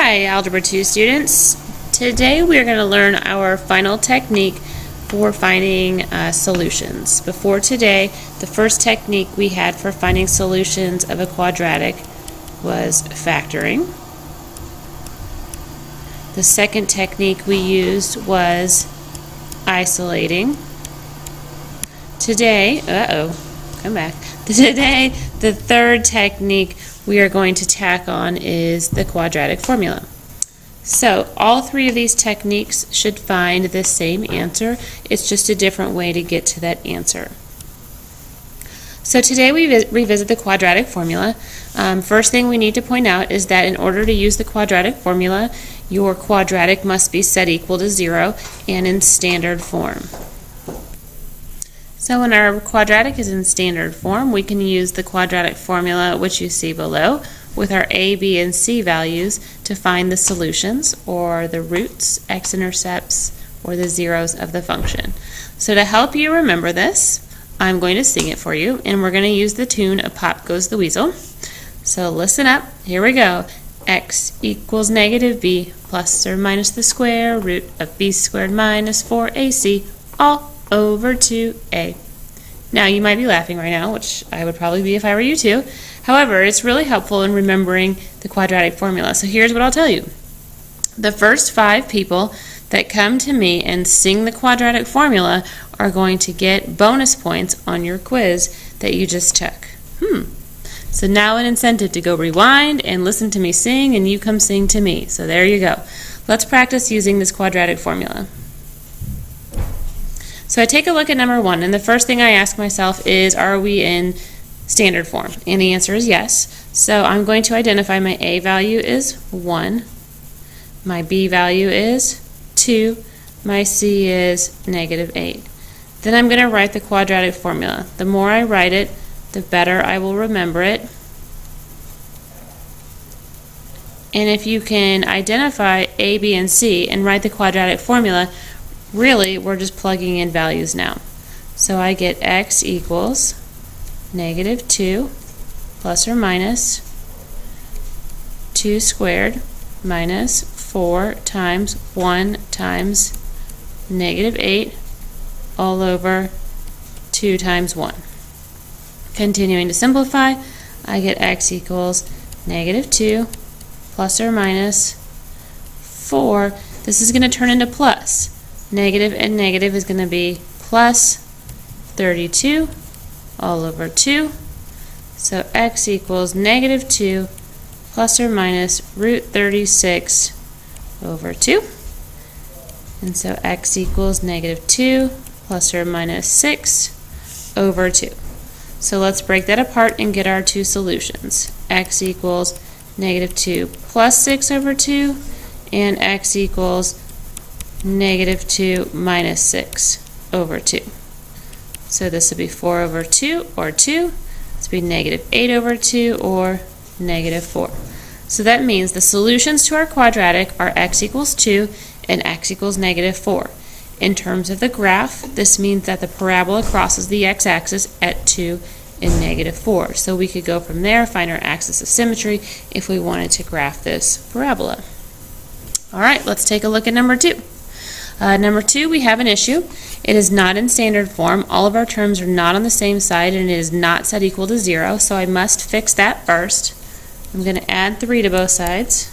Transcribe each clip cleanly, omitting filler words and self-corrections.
Hi, Algebra 2 students. Today we are going to learn our final technique for finding solutions. Before today, the first technique we had for finding solutions of a quadratic was factoring. The second technique we used was isolating. Today, Today, the third technique we are going to tack on is the quadratic formula. So all three of these techniques should find the same answer. It's just a different way to get to that answer. So today we revisit the quadratic formula. First thing we need to point out is that in order to use the quadratic formula, your quadratic must be set equal to 0 and in standard form. So when our quadratic is in standard form, we can use the quadratic formula, which you see below, with our a, b, and c values to find the solutions, or the roots, x-intercepts, or the zeros of the function. So to help you remember this, I'm going to sing it for you, and we're going to use the tune of Pop Goes the Weasel. So listen up, here we go. X equals negative b plus or minus the square root of b squared minus 4ac all over 2a. Now you might be laughing right now, which I would probably be if I were you too. However, it's really helpful in remembering the quadratic formula. So here's what I'll tell you. The first 5 people that come to me and sing the quadratic formula are going to get bonus points on your quiz that you just took. So now an incentive to go rewind and listen to me sing, and you come sing to me. So there you go. Let's practice using this quadratic formula. So I take a look at number 1, and the first thing I ask myself is, are we in standard form? And the answer is yes. So I'm going to identify my a value is 1, my b value is 2, my c is negative 8. Then I'm going to write the quadratic formula. The more I write it, the better I will remember it. And if you can identify a, b, and c and write the quadratic formula, really, we're just plugging in values now. So I get x equals negative 2 plus or minus 2 squared minus 4 times 1 times negative 8 all over 2 times 1. Continuing to simplify, I get x equals negative 2 plus or minus 4. This is going to turn into plus. Negative and negative is going to be plus 32 all over 2. So x equals negative 2 plus or minus root 36 over 2. And so x equals negative 2 plus or minus 6 over 2. So let's break that apart and get our two solutions. X equals negative 2 plus 6 over 2, and x equals negative 2 minus 6 over 2. So this would be 4 over 2, or 2. This would be negative 8 over 2, or negative 4. So that means the solutions to our quadratic are x equals 2 and x equals negative 4. In terms of the graph, this means that the parabola crosses the x-axis at 2 and negative 4. So we could go from there, find our axis of symmetry if we wanted to graph this parabola. All right, let's take a look at number 2. Number 2, we have an issue. It is not in standard form. All of our terms are not on the same side, and it is not set equal to 0, so I must fix that first. I'm going to add 3 to both sides.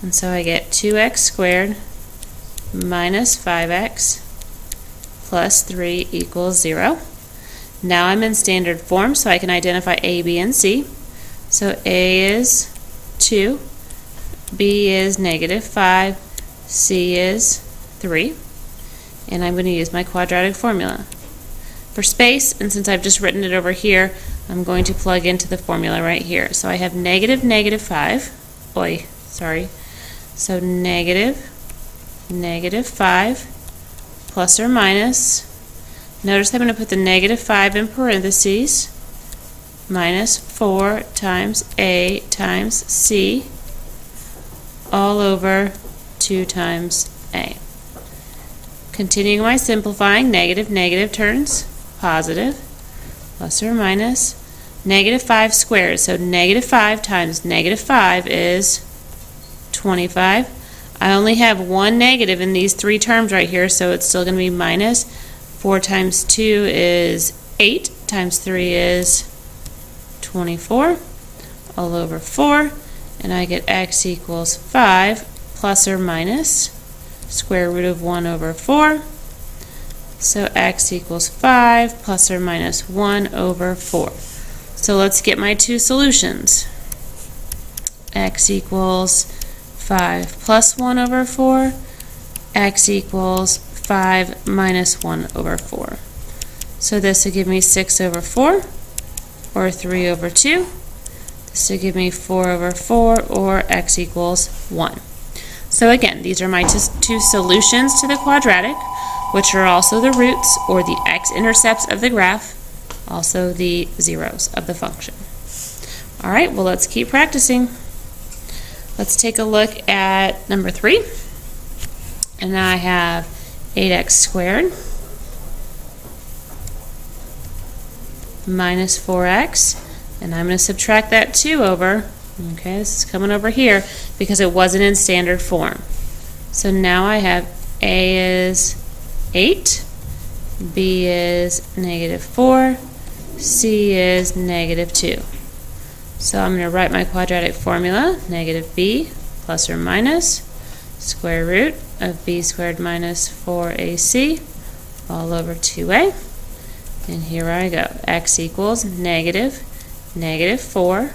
And so I get 2x squared minus 5x plus 3 equals 0. Now I'm in standard form, so I can identify a, b, and c. So a is 2, b is negative 5, c is 3, and I'm going to use my quadratic formula. For space, and since I've just written it over here, I'm going to plug into the formula right here. So I have negative 5, so negative 5 plus or minus, notice I'm going to put the negative 5 in parentheses, minus 4 times a times c all over 2 times a. Continuing my simplifying, negative turns positive, plus or minus negative 5 squared. So negative 5 times negative 5 is 25. I only have one negative in these three terms right here, so it's still going to be minus. 4 times 2 is 8, times 3 is 24, all over 4, and I get x equals 5 plus or minus square root of 1 over 4. So x equals 5 plus or minus 1 over 4. So let's get my two solutions. X equals 5 plus 1 over 4. X equals 5 minus 1 over 4. So this will give me 6 over 4, or 3 over 2. This will give me 4 over 4, or x equals 1. So again, these are my two solutions to the quadratic, which are also the roots, or the x-intercepts of the graph, also the zeros of the function. All right, well, let's keep practicing. Let's take a look at number 3. And now I have 8x squared minus 4x, and I'm going to subtract that 2 over. Okay, this is coming over here because it wasn't in standard form. So now I have a is 8, b is negative 4, c is negative 2. So I'm going to write my quadratic formula, negative b plus or minus square root of b squared minus 4ac all over 2a. And here I go. X equals negative 4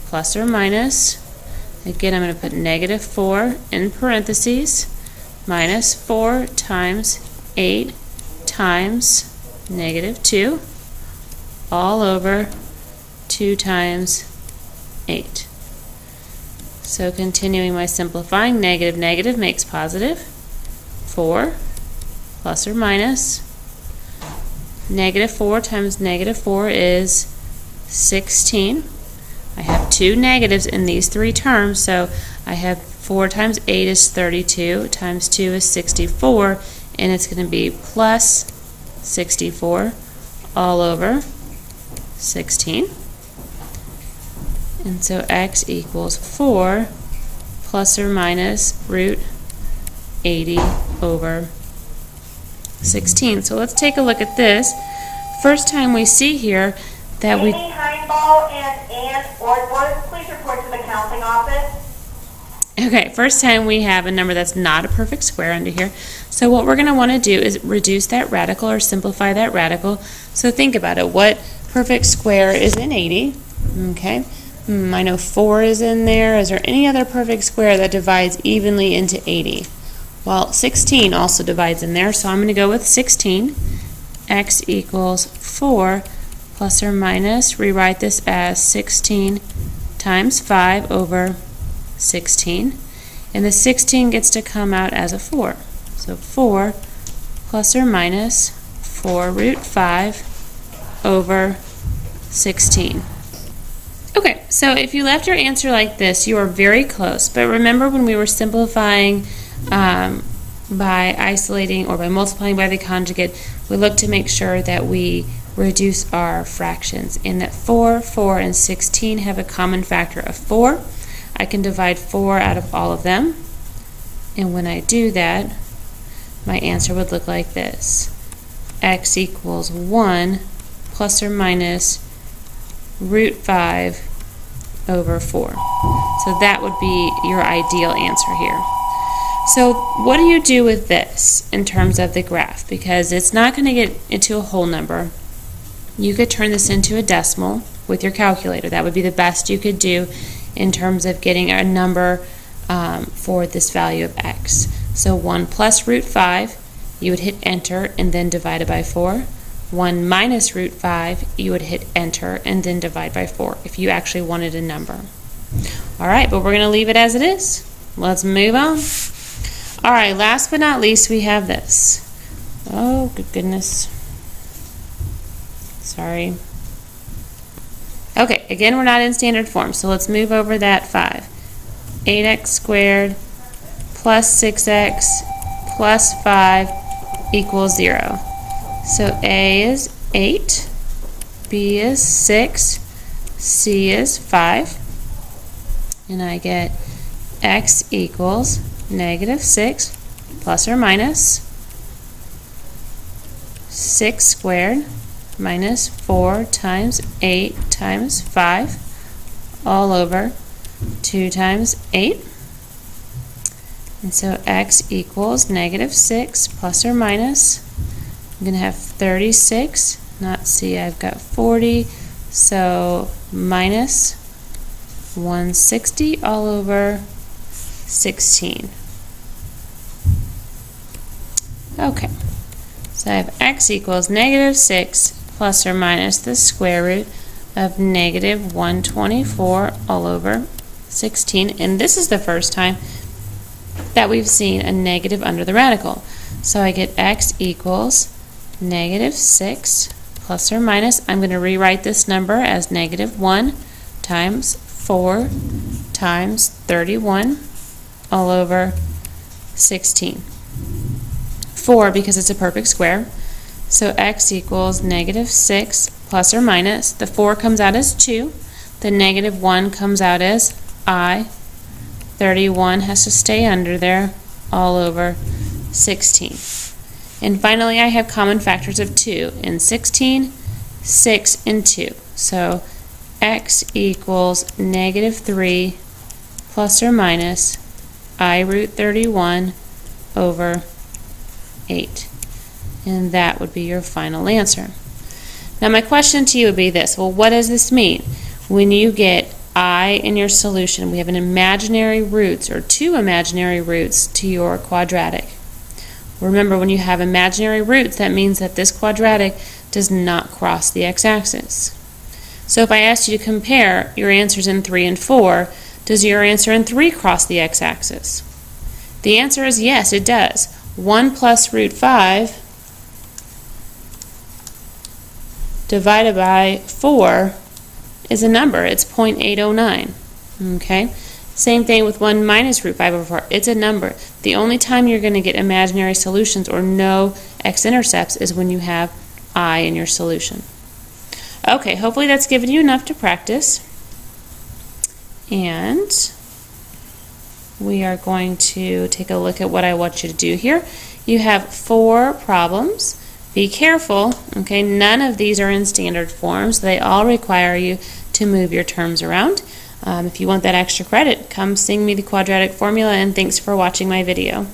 plus or minus, again I'm going to put negative 4 in parentheses, minus 4 times 8 times negative 2 all over 2 times 8. So continuing my simplifying, negative makes positive. 4 plus or minus. Negative 4 times negative 4 is 16. I have two negatives in these three terms, so I have 4 times 8 is 32, times 2 is 64, and it's going to be plus 64 all over 16. And so x equals 4 plus or minus root 80 over 16. So let's take a look at this. First time we see here that we... Amy, Heinball, and Ann Ordworth, please report to the counseling office. Okay, first time we have a number that's not a perfect square under here. So what we're going to want to do is reduce that radical or simplify that radical. So think about it. What perfect square is in 80? Okay. I know 4 is in there. Is there any other perfect square that divides evenly into 80? Well, 16 also divides in there, so I'm going to go with 16. X equals 4 plus or minus, rewrite this as 16 times 5 over 16. And the 16 gets to come out as a 4. So 4 plus or minus 4 root 5 over 16. Okay, so if you left your answer like this, you are very close. But remember when we were simplifying by isolating or by multiplying by the conjugate, we look to make sure that we reduce our fractions, and that 4, 4, and 16 have a common factor of 4. I can divide 4 out of all of them, and when I do that, my answer would look like this. X equals 1 plus or minus root 5 over 4. So that would be your ideal answer here. So what do you do with this in terms of the graph? Because it's not going to get into a whole number. You could turn this into a decimal with your calculator. That would be the best you could do in terms of getting a number for this value of x. So 1 plus root 5, you would hit enter and then divide it by 4. 1 minus root 5, you would hit enter and then divide by 4 if you actually wanted a number. All right, but we're going to leave it as it is. Let's move on. All right, last but not least, we have this. Oh, good goodness. Sorry. Okay, again, we're not in standard form, so let's move over that 5. 8x squared plus 6x plus 5 equals 0. So A is 8, B is 6, C is 5, and I get x equals negative 6 plus or minus 6 squared minus 4 times 8 times 5 all over 2 times 8. And so x equals negative 6 plus or minus, I'm going to have 36, not c, I've got 40, so minus 160 all over 16. Okay, so I have x equals negative 6 plus or minus the square root of negative 124 all over 16. And this is the first time that we've seen a negative under the radical. So I get x equals negative 6 plus or minus, I'm going to rewrite this number as negative 1 times 4 times 31 all over 16. 4 because it's a perfect square. So x equals negative 6 plus or minus. The 4 comes out as 2. The negative 1 comes out as I. 31 has to stay under there all over 16. And finally, I have common factors of 2 in 16, 6, and 2. So x equals negative 3 plus or minus I root 31 over 8. And that would be your final answer. Now my question to you would be this. Well, what does this mean? When you get I in your solution, we have an imaginary roots or two imaginary roots to your quadratic. Remember, when you have imaginary roots, that means that this quadratic does not cross the x-axis. So if I asked you to compare your answers in 3 and 4, does your answer in 3 cross the x-axis? The answer is yes, it does. 1 plus root 5 divided by 4 is a number. It's 0.809. Okay? Same thing with 1 minus root 5 over 4. It's a number. The only time you're going to get imaginary solutions or no x-intercepts is when you have I in your solution. Okay, hopefully that's given you enough to practice. And we are going to take a look at what I want you to do here. You have 4 problems. Be careful, okay, none of these are in standard forms. They all require you to move your terms around. If you want that extra credit, come sing me the quadratic formula, and thanks for watching my video.